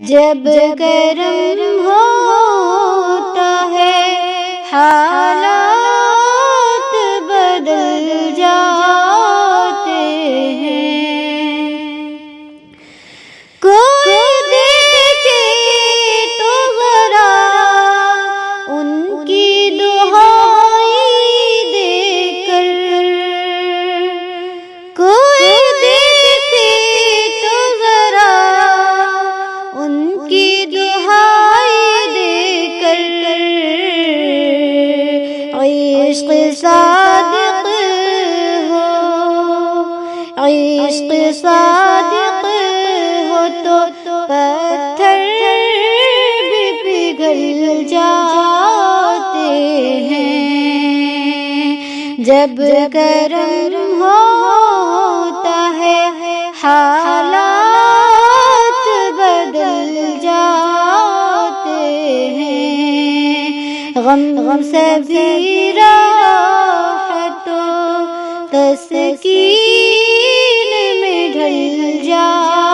جب گرم ہوتا ہے حالات بدل جاتے ہیں، کوئی دیکھے تو ذرا ان کی دہائی دے کر، کوئی دیکھے تو ذرا ان کی دہائی دے کر، عشق صادق ہو، عشق صادق ہو تو پتھر بھی پگھل جاتے ہیں، جب گرم ہوتا ہے حالات بدل جاتے ہیں، غم سبھی راحتوں تسکین میں ڈھل جاتے